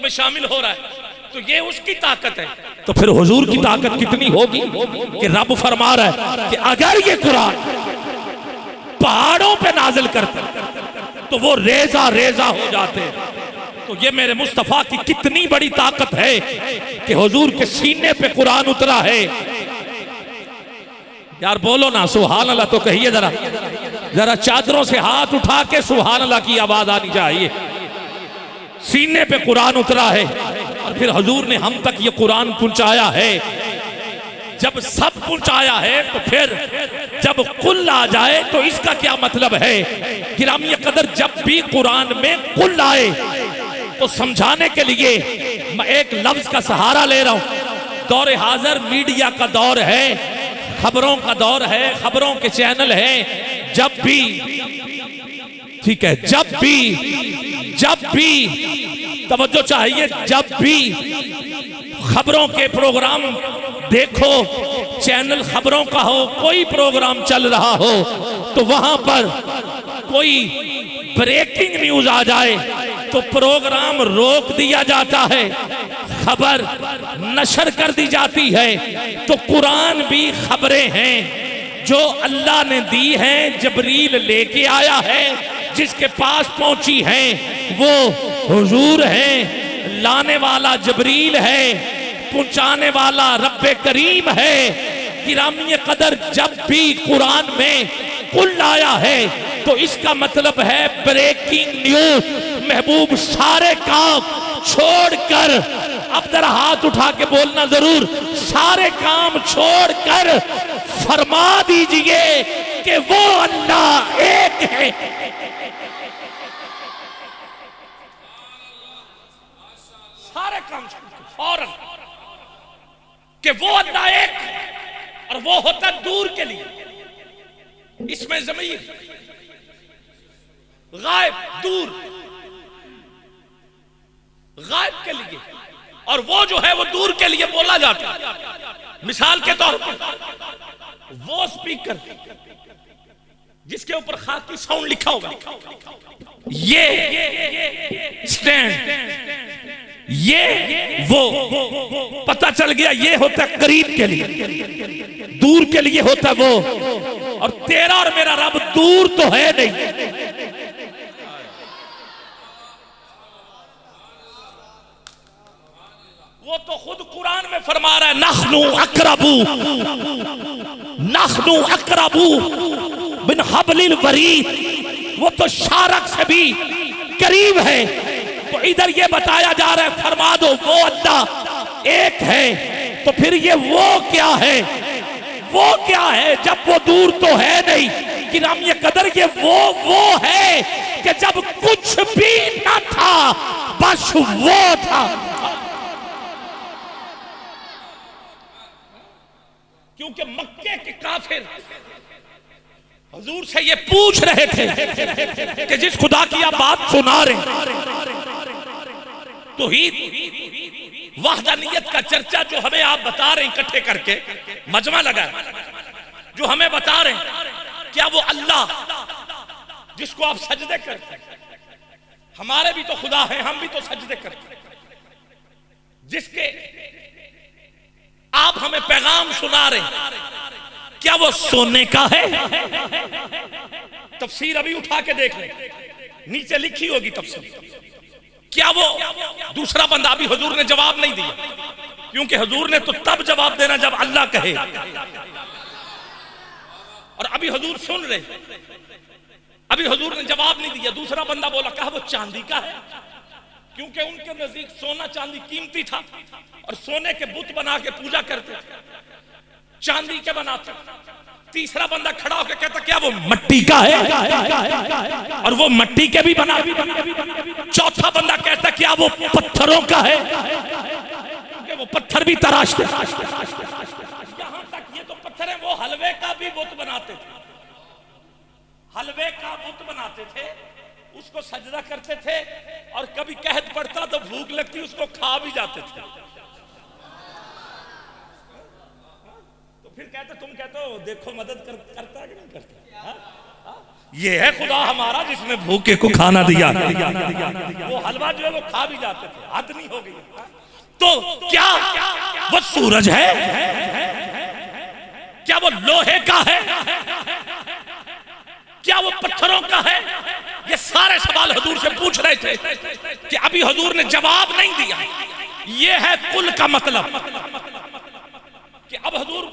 में शामिल हो रहा है तो ये उसकी ताकत है। तो फिर हुजूर की ताकत कितनी होगी कि रब फरमा रहा है कि अगर ये कुरान पहाड़ों पे नाजिल करते तो वो रेजा रेजा हो जाते। तो ये मेरे मुस्तफा की कितनी बड़ी ताकत है कि हुजूर के सीने पे कुरान उतरा है। यार बोलो ना सुभान अल्लाह तो कहिए जरा, जरा चादरों से हाथ उठा के सुभान अल्लाह की आवाज आनी चाहिए। सीने पे कुरान उतरा है और फिर हुजूर ने हम तक ये कुरान पहुंचाया है। जब सब पहुंचाया है तो फिर जब कुल आ जाए तो इसका क्या मतलब है? गिरामी कदर जब भी कुरान में कुल आए तो समझाने के लिए मैं एक लफ्ज का सहारा ले रहा हूं। दौर हाजिर मीडिया का दौर है, खबरों का दौर है, खबरों के चैनल हैं। जब भी ठीक है, जब भी तवज्जो चाहिए, जब भी खबरों के प्रोग्राम देखो, चैनल खबरों का हो, कोई प्रोग्राम चल रहा हो तो वहां पर कोई ब्रेकिंग न्यूज आ जाए तो प्रोग्राम रोक दिया जाता है, खबर नशर कर दी जाती है। तो कुरान भी खबरें हैं जो अल्लाह ने दी हैं, जबरील लेके आया है, जिसके पास पहुंची हैं वो हुजूर हैं। लाने वाला जबरील है, पहुंचाने वाला रब्बे करीम है। गिरामी कदर जब भी कुरान में कुल आया है तो इसका मतलब है ब्रेकिंग न्यूज। महबूब सारे काम छोड़कर, अब जरा हाथ उठा के बोलना जरूर, सारे काम छोड़कर फरमा दीजिए कि वो अल्लाह एक है। सारे काम छोड़कर फौरन कि वो अल्लाह एक और वो होता दूर के लिए। इसमें ज़मीर गायब, दूर, गायब के लिए, और वो जो है वो दूर के लिए बोला जाता है। मिसाल के तौर पर वो स्पीकर जिसके ऊपर खाकी साउंड लिखा होगा, ये स्टैंड, ये वो, पता चल गया ये होता है करीब के लिए, दूर के लिए होता है वो। और तेरा और मेरा रब दूर तो है नहीं। वो तो खुद कुरान में फरमा रहा है, नख्नु अकरबू बिन हब्लिल वरीद। वो तो शारक से भी करीब है। तो इधर ये बताया जा रहा है, फरमा दो वो अल्लाह एक है। तो फिर ये वो क्या है? वो क्या है जब वो दूर तो है नहीं? कि नाम ये कदर, ये वो है कि जब कुछ भी न था बस वो था। क्योंकि मक्के के काफिर हुजूर से ये पूछ रहे थे कि जिस खुदा की आप बात सुना रहे, तौहीद वहदानियत का चर्चा जो हमें आप बता रहे इकट्ठे करके मजमा लगा, जो हमें बता रहे हैं, क्या वो अल्लाह जिसको आप सजदे करते हैं, हमारे भी तो खुदा है, हम भी तो सजदे करते हैं, जिसके आप हमें पैगाम सुना रहे, क्या वो सोने का है? तफसीर अभी उठा के देख लें, नीचे लिखी होगी तफसीर। क्या वो दूसरा बंदा? अभी हुजूर ने जवाब नहीं दिया, क्योंकि हुजूर ने तो तब जवाब देना जब अल्लाह कहे। और अभी हुजूर सुन रहे, अभी हुजूर ने जवाब नहीं दिया। दूसरा बंदा बोला, कहा वो चांदी का है, क्योंकि उनके नजदीक सोना चांदी कीमती था और सोने के बुत बना के पूजा करते थे, चांदी के बनाते। तीसरा बंदा खड़ा होकर कहता, क्या वो मट्टी का है? और वो मट्टी के भी बना। चौथा बंदा कहता, क्या वो पत्थरों का है? क्योंकि वो पत्थर भी तराशते। यहां तक ये तो पत्थर है, वो हलवे का भी बुत बनाते थे, हलवे का बुत बनाते थे, उसको सजदा करते थे, और कभी कहत पड़ता तो भूख लगती उसको खा भी जाते थे। तो फिर कहते, तुम कहते हो देखो मदद करता है कि नहीं करता? ये है खुदा हमारा जिसने भूखे को खाना दिया। वो हलवा जो है वो खा भी जाते थे, हद नहीं हो गई। तो क्या वो सूरज है? क्या वो लोहे का है? क्या वो पत्थरों का है? ये सारे सवाल हुजूर से पूछ रहे थे कि अभी हुजूर ने जवाब नहीं दिया। ये है कुल का मतलब कि अब हुजूर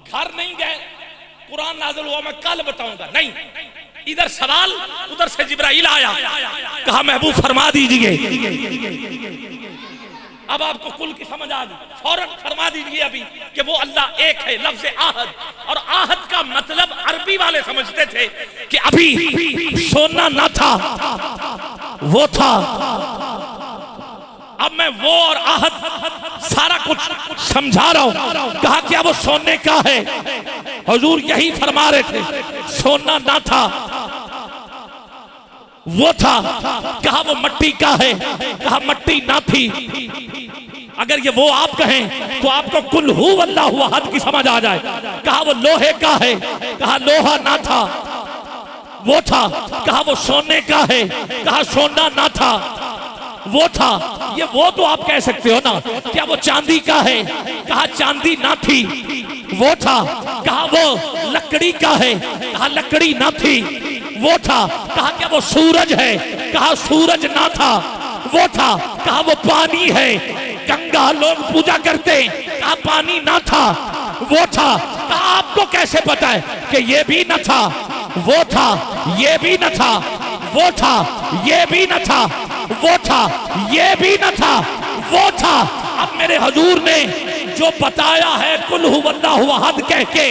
घर नहीं गए, कुरान नाज़िल हुआ मैं कल बताऊंगा, नहीं, इधर सवाल, उधर से जिब्राइल आया, कहा महबूब फरमा दीजिए। अब आपको कुल की समझ आ गई, फौरन फरमा दीजिए अभी कि वो अल्लाह एक है। लफ्ज़ आहद, और आहद का मतलब अरबी वाले समझते थे कि अभी सोना ना था, वो था। अब मैं वो और आहद सारा कुछ समझा रहा हूं। कहा क्या वो सोने का है? हुजूर यही फरमा रहे थे, सोना ना था, वो था। कहा वो मट्टी का है? कहा मट्टी ना थी। अगर ये वो आप कहें तो आपको कुल हु अल्लाहु अहद की समझ आ जाए। कहा वो लोहे का है? कहा लोहा ना था, वो था। कहा वो सोने का है? कहा सोना ना था, वो था। ये वो तो आप कह सकते हो ना। क्या वो चांदी का है? कहा चांदी ना थी, वो था। कहा वो लकड़ी का है? कहा लकड़ी ना थी, वो था। कहा क्या वो सूरज है? कहा सूरज ना था, वो था। कहा वो पानी है? गंगा लोग पूजा करते, कहा पानी ना था, वो था। कहा आपको कैसे पता है कि ये भी न था, वो था, ये भी न था, वो था, ये भी न था, वो था, ये भी न था, वो था। अब मेरे हुजूर ने जो बताया है कुल हु अल्लाहु अहद कह के,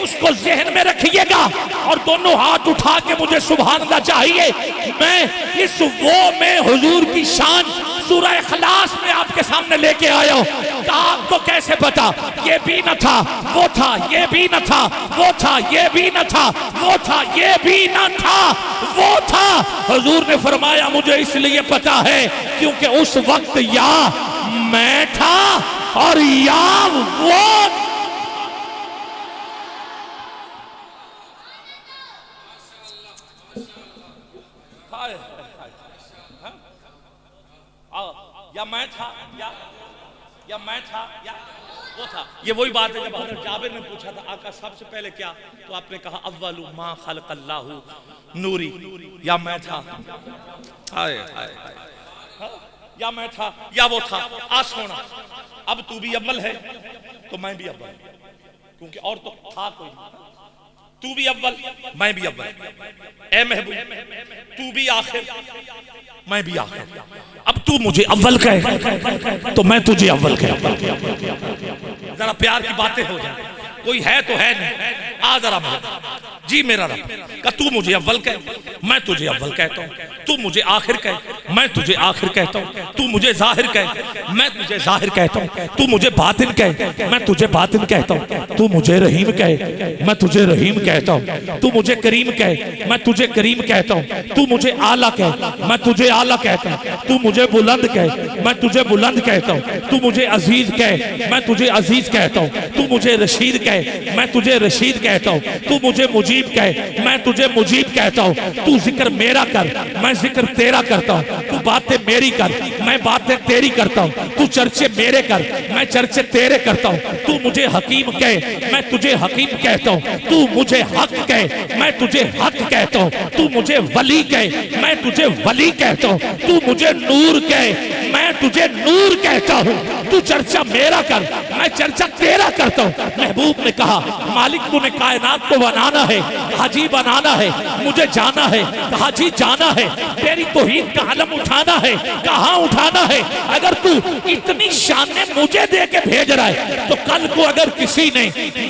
उसको ज़हन में रखिएगा और दोनों हाथ उठा के मुझे सुभान अल्लाह चाहिए। मैं इस वो में हुजूर की शान सूरह इखलास में आपके सामने लेके आया हूँ। कहा आपको कैसे पता? ये भी न था, वो था, ये भी न था, वो था, ये भी न था, वो था, ये भी न था, वो था। हुजूर ने फरमाया मुझे इसलिए पता है क्योंकि उस वक्त या मैं था और या वो। या मैं था या मैं था या वो था। ये वही बात है जब हज़रत जाबिर ने पूछा था आका सबसे पहले क्या, तो आपने कहा अव्वलु मा खलक़ल्लाहु नूरी, या मैं था, हाय हाय हाय, या मैं था या वो था। आज सोना, अब तू भी अव्वल है तो मैं भी अव्वल, क्योंकि और तो था कोई नहीं। तू भी अव्वल, मैं भी अव्वल। ए महबूब, तू भी आखिर, मैं भी आखिर। अब तू मुझे अव्वल कहे तो मैं तुझे अव्वल कहे। जरा प्यार की बातें हो जाए, कोई है तो है नहीं। आ जरा जी मेरा रब का, तू मुझे अव्वल कहे, मैं तुझे अव्वल कहता हूँ। तू मुझे आखिर कहे, मैं तुझे आखिर कहता हूँ। तू मुझे जाहिर कहे, मैं तुझे जाहिर कहता हूँ। तू मुझे बातिन कहे, मैं तुझे बातिन कहता हूँ। तू मुझे रहीम कहे, मैं तुझे रहीम कहता हूँ। तू मुझे करीम कहे, मैं तुझे करीम कहता हूँ। तू मुझे आला कहे, मैं तुझे आला कहता हूँ। तू मुझे बुलंद कहे, मैं तुझे बुलंद कहता हूँ। तू मुझे अजीज कहे, मैं तुझे अजीज कहता हूँ। तू मुझे रशीद कहे, मैं तुझे रशीद कहता हूँ। तू मुझे मुजीब कहे, मैं तुझे मुजीब कहता हूँ। तू जिक्र मेरा कर, मैं जिक्र तेरा करता हूँ। तू बातें मेरी कर, मैं बातें तेरी करता हूँ। तू चर्चे मेरे कर, मैं चर्चे तेरे करता हूँ। तू मुझे हकीम कहे, मैं तुझे हकीम कहता हूँ। तू मुझे हक कहे, मैं तुझे हक कहता हूँ। तू मुझे वली कहे, मैं तुझे वली कहता हूँ। तू मुझे नूर कहे, मैं तुझे नूर कहता हूँ। तू चर्चा मेरा कर, मैं चर्चा तेरा करता हूँ। महबूब ने कहा मालिक तूने कायनात को बनाना है, हाजी बनाना है, मुझे जाना है। कहा जी जाना है, तेरी तौहीद का अलम उठाना है। कहाँ उठाना है? अगर तू इतनी शाने मुझे दे के भेज रहा है तो कल को अगर किसी ने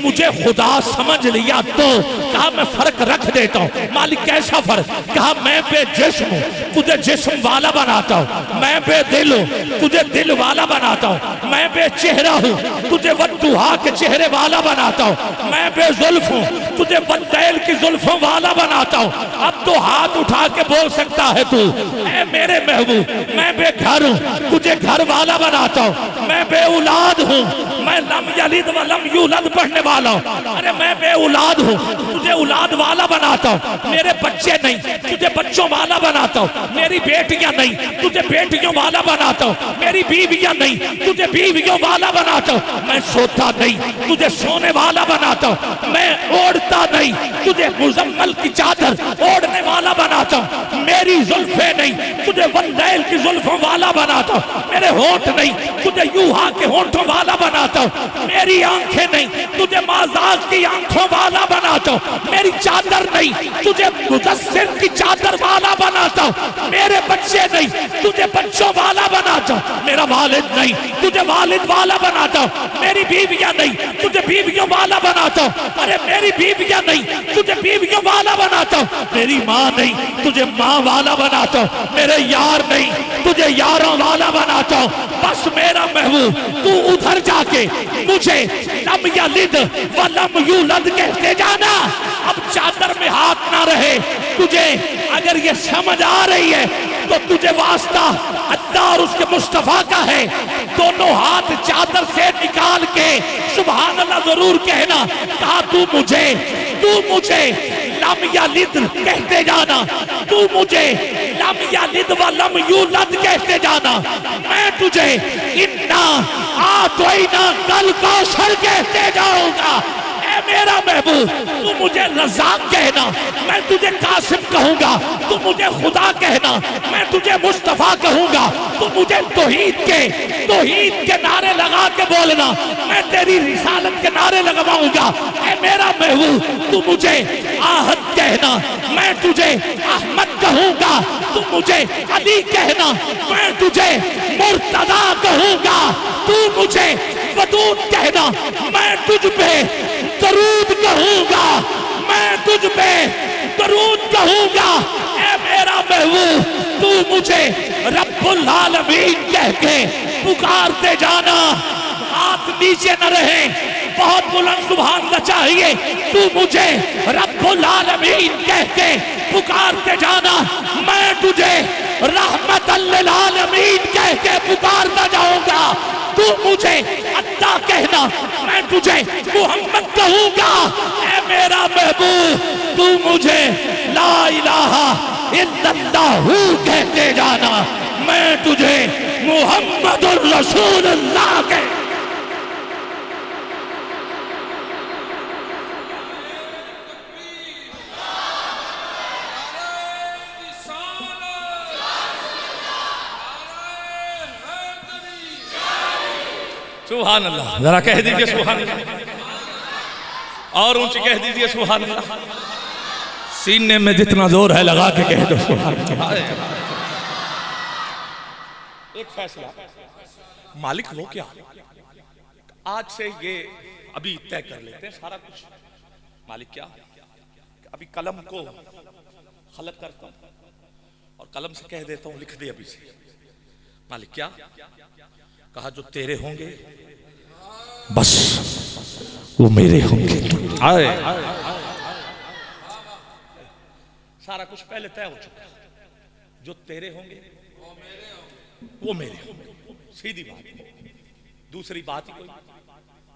मुझे खुदा समझ लिया तो कहा मैं फर्क रख देता हूँ। मालिक कैसा फर्क? कहा मैं बेजिस्म हूँ, तुझे जिस्म वाला बनाता हूँ। मैं बेदिल हूँ, तुझे दिल वाला बनाता हूँ। मैं बेचेहरा हूँ, तुझे वद्दुहा के चेहरे वाला बनाता हूँ। मैं बेजुल्फ हूँ, तुझे वद्दैल की जुल्फों वाला बनाता हूँ। अब तो हाथ उठा के बोल सकता है तू, ऐ मेरे महबूब मैं बेघर हूँ, तुझे घर वाला बनाता हूँ। मैं बेऔलाद हूँ, मैं लम यलिद व लम यूलद पढ़ने वाला हूँ। अरे मैं बे औलाद हूँ, तुझे औलाद वाला बनाता हूँ। मेरे बच्चे नहीं, तुझे बच्चों वाला बनाता हूँ। मेरी बेटियां नहीं, तुझे बेटियों वाला बनाता हूँ। मेरी बीवियां नहीं, तुझे बीवियों वाला बनाता हूँ। मैं सोता नहीं, तुझे सोने वाला बनाता हूँ। मैं ओढ़ता नहीं, तुझे मुजम्मल की चादर ओढ़ने वाला बनाता हूँ। मेरी जुल्फे नहीं, तुझे वल्लैल की जुल्फों वाला बनाता हूँ। मेरे होंठ नहीं, तुझे यूहा के होंठों वाला बनाता हूँ। मेरी आंखें नहीं, तुझे माज़ाक की आंखों वाला बनाता हूँ। मेरी चादर नहीं, तुझे मुदस्सिर की चादर वाला बनाता हूँ। मेरे बच्चे नहीं, तुझे बच्चों वाला बनाता हूँ। मेरा वालिद नहीं, तुझे वालिद वाला बनाता हूँ। मेरी बीवियां नहीं, तुझे बीवियों वाला बनाता हूँ। अरे मेरी बीवियां नहीं, तुझे बीवियों वाला बनाता हूँ। मेरी माँ नहीं, तुझे माँ वाला बनाता हूँ। मेरे यार नहीं, तुझे यारों वाला बनाता हूँ। बस मेरा महबूब तू उधर जाके मुझे लम यलिद व लम यूलद कहते जाना। अब चादर में हाथ ना रहे। तुझे अगर ये समझ आ रही है तो तुझे वास्ता अल्लाह और उसके मुस्तफा का है। दोनों हाथ चादर से निकाल के सुभान अल्लाह जरूर कहना। कहा तू मुझे लम यलिद कहते जाना, तू मुझे लम यलिद व लम यूलद कहते जाना। मैं तुझे इन्ना आतोइना कल कौशल कहते जाऊंगा। मेरा महबूब तू मुझे रज़ाक कहना, मैं तुझे कासिम कहूंगा। तू मुझे खुदा कहना, मैं तुझे मुस्तफा कहूंगा। तू मुझे तौहीद के नारे लगा के बोलना, मैं तेरी रिसालत के नारे लगवाऊंगा। ऐ मेरा महबूब तू मुझे आहद कहना, मैं तुझे अहमद कहूंगा। तू मुझे अली कहना, मैं तुझे मुर्तदा कहूंगा। तू मुझे वदूद कहना, मैं तुझ पे दरूद कहूंगा। मैं तुझ पे दरूद कहूंगा। ऐ मेरा महबूब तू मुझे रब्बुल आलमीन कह के पुकारते जाना। हाथ नीचे न रहे, बहुत बुलंद सुभान अल्लाह चाहिए। तू मुझे रब्बुल आलमीन कह के पुकारते जाना। मैं तुझे रहमतल लिल आलमीन कह के पुकारता जाऊंगा। तू मुझे अल्लाह कहना, मैं तुझे मोहम्मद कहूंगा। ऐ मेरा महबूब तू मुझे ला इलाहा इल्लल्लाह कहते जाना। मैं तुझे मुहम्मदुर रसूलुल्लाह कह। सुभान अल्लाह, जरा कह दीजिए सुभान अल्लाह। और ऊंची कह दीजिए सुभान अल्लाह। सीने में जितना जोर है लगा के कह दो सुभान अल्लाह। एक फैसला मालिक हो क्या, आज से ये अभी तय कर लेते हैं सारा कुछ। मालिक क्या, अभी कलम को खलक करता हूं और कलम से कह देता हूं लिख दे अभी से। मालिक क्या, कहा जो तेरे होंगे बस वो मेरे होंगे। आए सारा कुछ पहले तय हो चुका है। जो तेरे होंगे वो मेरे होंगे, सीधी बात। दूसरी बात ही कोई,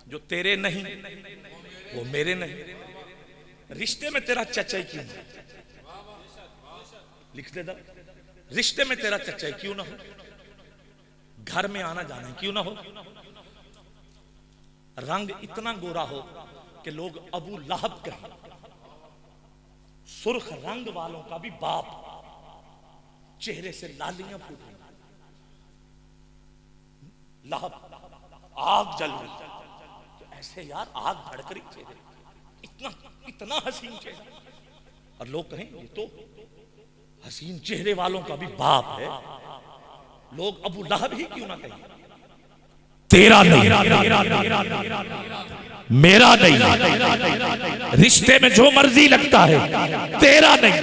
जो तेरे नहीं वो मेरे नहीं। रिश्ते में तेरा चचाई क्यों ना, लिख दे दर, रिश्ते में तेरा चचाई क्यों ना हो, घर में आना जाना क्यों ना हो, रंग इतना गोरा हो कि लोग अबू लहब कहें, सुर्ख रंग वालों का भी बाप, चेहरे से लालियां फूट रही, लहब आग जल रही, तो ऐसे यार आग भड़क रही चेहरे, इतना इतना हसीन चेहरा, और लोग कहें ये तो हसीन चेहरे वालों का भी बाप है। लोग अबू लहब ही क्यों ना कहें। तेरा नहीं, मेरा नहीं, रिश्ते में जो मर्जी लगता है, तेरा नहीं,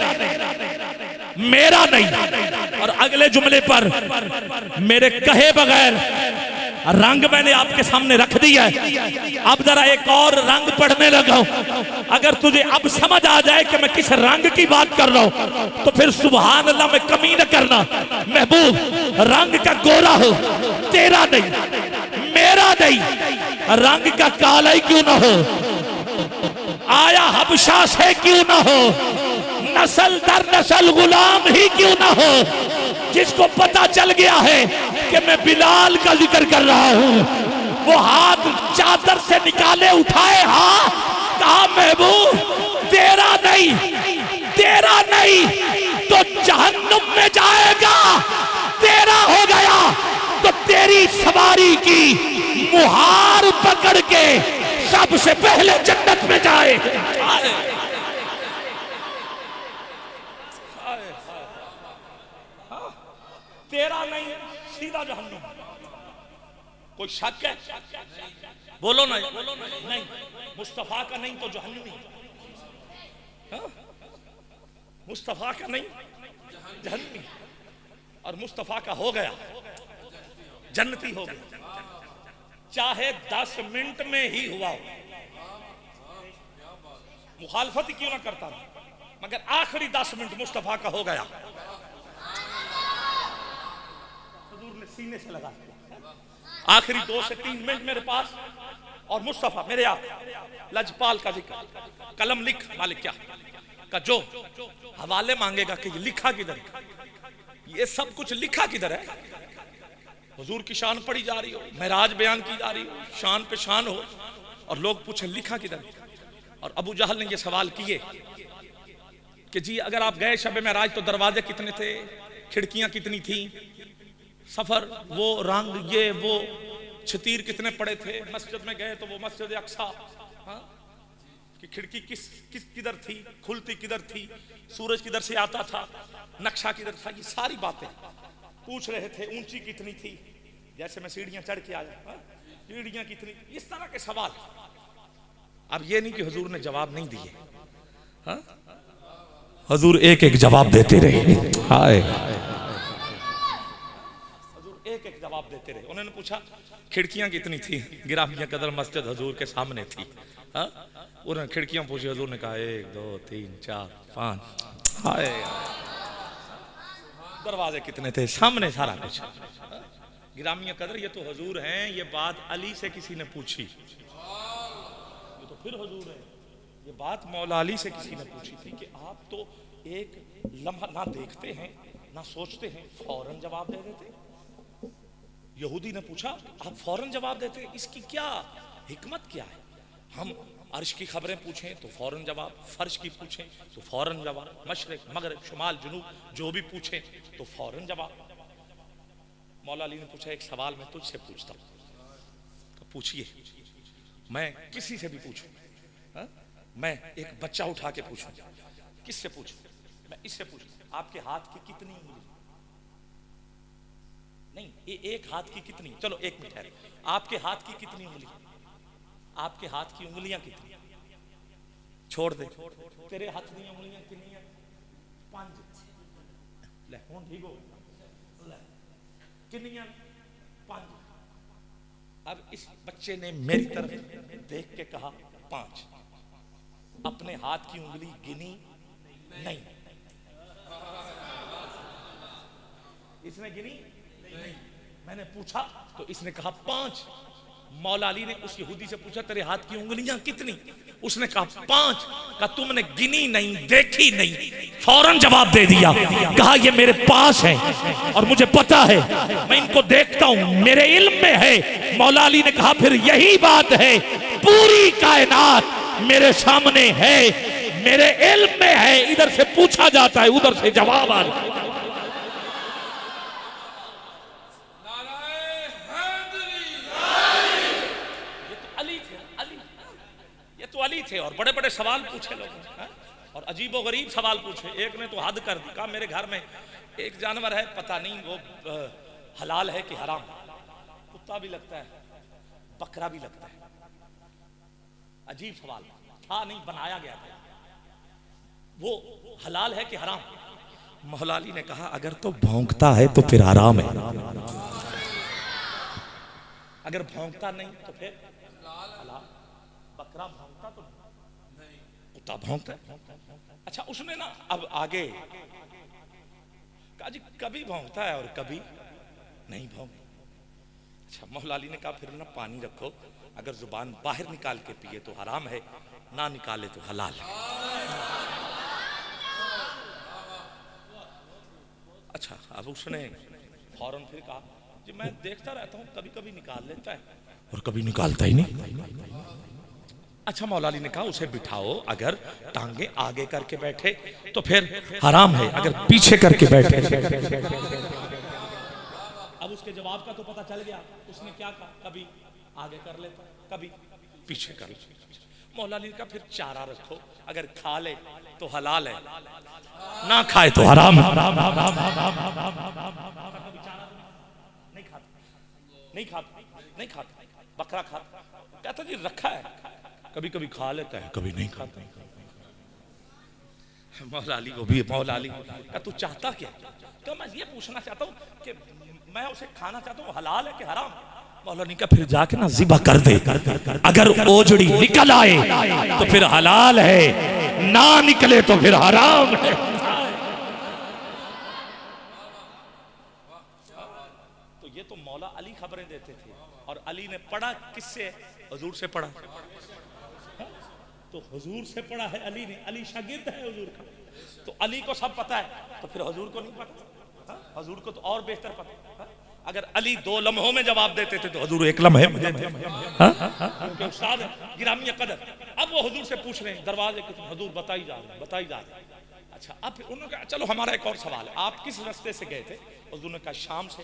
मेरा नहीं। और अगले जुमले पर मेरे कहे बगैर रंग मैंने आपके सामने रख दिया है। अब जरा एक और रंग पढ़ने लगा हूं। अगर तुझे अब समझ आ जाए कि मैं किस रंग की बात कर रहा हूं तो फिर सुभान अल्लाह में कमी न करना। महबूब रंग का गोरा हो, तेरा नहीं, मेरा नहीं, रंग का काला ही क्यों ना हो, आया हबशा से क्यों ना हो, नस्ल दर नस्ल गुलाम ही क्यों ना हो, जिसको पता चल गया है कि मैं बिलाल का जिक्र कर रहा हूं, वो हाथ चादर से निकाले उठाए, हाँ कहा महबूब तेरा नहीं तो जहन्नुम में जाएगा, तेरा हो गया तो तेरी सवारी की मुहार पकड़ के सबसे पहले जन्नत में जाए। तेरा नहीं सीधा जहन्नुम। कोई शक है? बोलो नहीं, मुस्तफा का नहीं तो जहन्नुमी, मुस्तफा का नहीं जहन्नुमी, और मुस्तफा का हो गया जन्नती हो गया, चाहे 10 मिनट में ही हुआ हो, मुखालफत ही क्यों ना करता रहा, मगर आखिरी 10 मिनट मुस्तफा का हो गया, हुजूर ने सीने से लगा दिया। आखिरी 2 से 3 मिनट मेरे पास, और मुस्तफा मेरे आप लजपाल का जिक्र, कलम लिख मालिक क्या का, जो हवाले मांगेगा कि ये लिखा किधर, ये सब कुछ लिखा किधर है। हुजूर की शान पढ़ी जा रही हो, महराज बयान की जा रही हो, शान पे शान हो, और लोग पूछे लिखा किधर। और अबू जहल ने ये सवाल किए कि जी अगर आप गए शब महराज तो दरवाजे कितने थे, खिड़कियां कितनी थी, सफर वो रंग ये वो छतीर कितने पड़े थे, मस्जिद में गए तो वो मस्जिद अक्सा, हाँ कि खिड़की किधर थी, खुलती किधर थी, सूरज किधर से आता था, नक्शा किधर था, ये सारी बातें पूछ रहे थे। ऊंची कितनी थी, जैसे मैं सीढ़ियां चढ़ के आया, सीढ़ियां कितनी, इस तरह के सवाल। अब ये नहीं कि हुजूर ने जवाब नहीं दिए, हाँ हुजूर एक एक जवाब देते रहे, हाय हुजूर एक एक जवाब देते रहे। उन्होंने पूछा खिड़कियां कितनी थी, गिरामिया कदर मस्जिद हुजूर के सामने थी, हाँ उन्होंने खिड़कियां पूछी, हुजूर ने कहा 1 2 3 4 5, हाय दरवाजे कितने थे, सामने सारा कुछ। गिरामिया कदर ये तो हुजूर हैं, ये बात अली से किसी ने पूछी, ये तो फिर हुजूर है, ये बात मौला अली से किसी ने पूछी थी कि आप तो एक लम्हा ना देखते हैं ना सोचते हैं, फौरन जवाब दे देते। यहूदी ने पूछा आप फौरन जवाब देते, इसकी क्या हिकमत क्या है। हम अर्श की खबरें पूछें तो फौरन जवाब, फर्श की पूछें तो फौरन जवाब, मशरिक मगरिब शुमाल जुनूब जो भी पूछें तो फौरन जवाब। मौला अली ने पूछा एक सवाल मैं तुझसे पूछता हूं, तो पूछिए। मैं किसी से भी पूछूं, मैं एक बच्चा उठा के पूछूं, किससे पूछूं, मैं इससे पूछूं आपके हाथ की कितनी उंगली, नहीं एक हाथ की कितनी, चलो 1 मिनट है, आपके हाथ की कितनी उंगली, आपके हाथ की उंगलियां कितनी, छोड़ दे, तेरे हाथ की उंगलियां कितनी है, 5, ले हुन ठीक हो, ले कितनी 5। अब इस बच्चे ने मेरी तरफ देख के कहा 5, अपने हाथ की उंगली गिनी नहीं, इसने गिनी नहीं, मैंने पूछा तो इसने कहा 5। मौला अली ने उस यहूदी से पूछा तेरे हाथ की उंगलियां कितनी, उसने कहा 5। का तुमने गिनी नहीं, देखी नहीं, फौरन जवाब दे दिया, कहा ये मेरे पास है और मुझे पता है, मैं इनको देखता हूं, मेरे इल्म में है। मौला अली ने कहा फिर यही बात है, पूरी कायनात मेरे सामने है, मेरे इल्म में है, इधर से पूछा जाता है उधर से जवाब आ रहा है। अली थे और बड़े बड़े सवाल पूछे लोगों, और अजीबो गरीब सवाल पूछे। एक ने तो हद कर दी, कहा मेरे घर में एक जानवर है, पता नहीं वो हलाल है कि हराम, कुत्ता भी लगता है बकरा भी लगता है। अजीब सवाल था, नहीं बनाया गया था, वो हलाल है कि हराम। मौला अली ने कहा अगर तो भौंकता है तो फिर हराम है, अगर भौंकता नहीं तो फिर हलाल। बकरा भौंकता तो नहीं, कुत्ता भौंकता है। अच्छा उसने ना अब आगे कहा जी कभी भौंकता है और कभी नहीं भौंकता। अच्छा, मौला अली ने कहा फिर ना पानी रखो, अगर जुबान बाहर निकाल के पिए तो हराम है, ना निकाले तो हलाल है। अच्छा, अब उसने फौरन फिर कहा जी मैं देखता रहता हूँ, कभी कभी निकाल लेता है और कभी निकालता ही नहीं। अच्छा, मौला अली ने कहा उसे बिठाओ, अगर टांगे आगे करके बैठे तो फिर हराम है, अगर पीछे करके बैठे। अब उसके जवाब का तो पता चल गया, उसने क्या कहा, कभी आगे कर लेता, कभी पीछे कर लेता। मौला अली का फिर चारा रखो, अगर खा ले तो हलाल है, ना खाए तो हराम है। नहीं खाता, नहीं खाता, बकरा खाता, कहता जी रखा है, कभी कभी खा लेता है, कभी नहीं खाता। मौला अली को भी, मौला अली का तू चाहता क्या? तो मैं ये पूछना चाहता हूँ कि मैं उसे खाना चाहता हूँ, हलाल है कि हराम? मौला अली का फिर जाके ना ज़िबा कर दे, अगर ओजड़ी निकल आए तो फिर हलाल है, ना निकले तो फिर हराम है। तो ये तो मौला अली खबरें देते थे, और अली ने पढ़ा किससे? हुजूर से पढ़ा। तो हुजूर से पढ़ा है अली ने, अली शागिर्द है हुजूर का, तो अली को सब पता है, तो फिर हुजूर को नहीं पता? हुजूर को तो और बेहतर पता। अगर अली 2 लम्हों में जवाब देते थे तो हुजूर 1 लम्हे में देते। क्योंकि उस्ताद गिरामी कदर। अब वो हुजूर से पूछ रहे हैं दरवाजे के, हुजूर बताई जा रहे, बताई जा रहे। अच्छा, अब उन्होंने कहा चलो हमारा एक और सवाल है, आप किस रास्ते से गए थे? हुजूर ने कहा शाम से।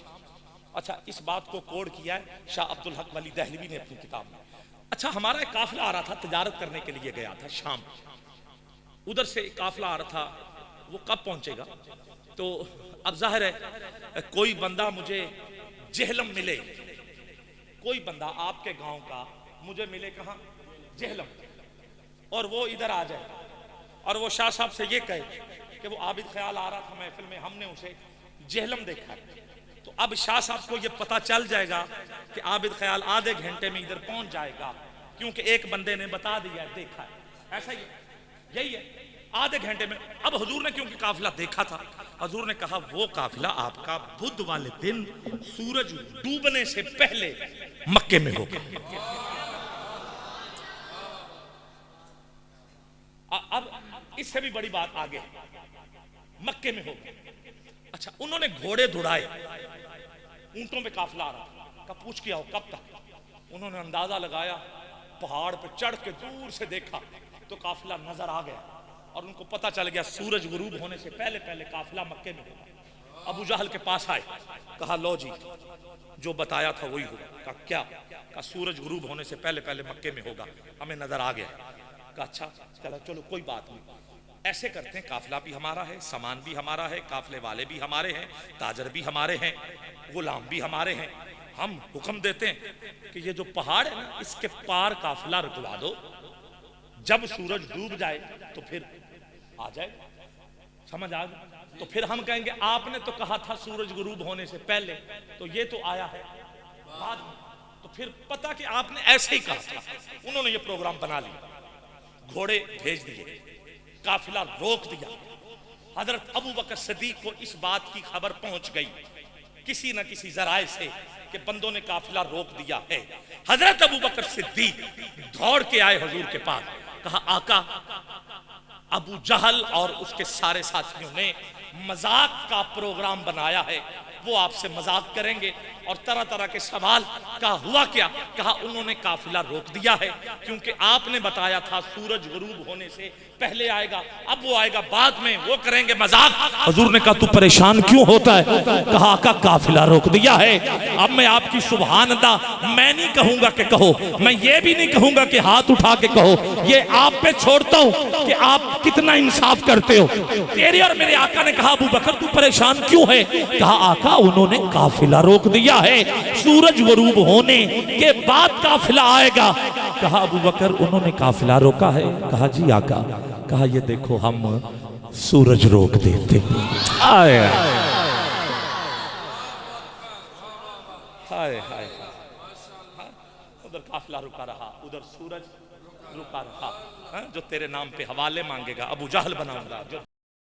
अच्छा, इस बात को कोड किया है शाह अब्दुल हक वली दहलवी ने अपनी किताब में। अच्छा, हमारा एक काफिला आ रहा था, तिजारत करने के लिए गया था शाम, उधर से काफिला आ रहा था, वो कब पहुंचेगा? तो अब जाहिर है कोई बंदा मुझे जेहलम मिले, कोई बंदा आपके गांव का मुझे मिले, कहां? जेहलम, और वो इधर आ जाए और वो शाह साहब से ये कहे कि वो आबिद ख्याल आ रहा था महफिल में, हमने उसे जेहलम देखा है। तो अब शाह साहब को ये पता चल जाएगा कि आबिद ख्याल आधे घंटे में इधर पहुंच जाएगा, क्योंकि एक बंदे ने बता दिया है, देखा है, ऐसा ही यही है, आधे घंटे में। अब हुजूर ने क्योंकि काफिला देखा था, हुजूर ने कहा वो काफिला आपका बुध वाले दिन सूरज डूबने से पहले मक्के में होगा। अब इससे भी बड़ी बात आगे, मक्के में होगा। अच्छा, उन्होंने घोड़े दौड़ाए, ऊंटों पे काफिला आ रहा, का पूछ किया हो कब तक? उन्होंने अंदाजा लगाया, पहाड़ पे चढ़ के दूर से देखा तो काफिला नजर आ गया, और उनको पता चल गया सूरज गुरूब होने से पहले पहले काफिला मक्के में होगा। अबू जहल के पास आए, कहा लो जी जो बताया था वही होगा। कहा क्या? कहा सूरज गुरूब होने से पहले पहले मक्के में होगा, हमें नजर आ गया। कहा अच्छा, चलो कोई बात नहीं, ऐसे करते हैं, काफिला भी हमारा है, सामान भी हमारा है, काफिले वाले भी हमारे हैं, ताजर भी हमारे हैं, गुलाम भी हमारे हैं, हम हुक्म देते हैं कि ये जो पहाड़ है ना, इसके पार काफिला रुकवा दो, जब सूरज डूब जाए तो फिर आ जाए। समझ आ गई? तो फिर हम कहेंगे आपने तो कहा था सूरज गुरूब होने से पहले, तो ये तो आया है बाद में, तो फिर पता कि आपने ऐसे ही कहा था। उन्होंने ये प्रोग्राम बना लिया, घोड़े भेज दिए, काफिला रोक दिया। हजरत अबू बकर सिद्दीक को इस बात की खबर पहुंच गई किसी न किसी जराए से कि बंदों ने काफिला रोक दिया है। हजरत अबू बकर सिद्दीक दौड़ के आए हुजूर के पास, कहा आका, अबू जहल और उसके सारे साथियों ने मजाक का प्रोग्राम बनाया है, वो आपसे मजाक करेंगे और तरह तरह के सवाल। का हुआ क्या? कहा उन्होंने काफिला रोक दिया है क्योंकि आपने बताया था सूरज गुरूब होने से पहले आएगा, अब वो आएगा बाद में, वो करेंगे मजाक। हुजूर ने कहा तू परेशान क्यों होता है? कहा आका काफिला रोक दिया है। अब मैं आपकी सुभान अल्लाह मैं नहीं कहूंगा कि कहो, मैं ये भी नहीं कहूंगा कि हाथ उठा के कहो, ये आप पे छोड़ता हूं कि आप कितना इंसाफ करते हो। तेरे और मेरे आका ने कहा अबू बकर तू परेशान क्यों है? कहा आका उन्होंने काफिला रोक दिया है, सूरज गुरूब होने के बाद काफिला आएगा। कहा अबू बकर उन्होंने काफिला रोका है? कहा जी आका। कहा ये देखो हम सूरज रोक देते। हाय हाय हाय, उधर काफिला रुका रहा, उधर सूरज रुका रहा। जो तेरे नाम पे हवाले मांगेगा अबू जहल बनाऊंगा। जो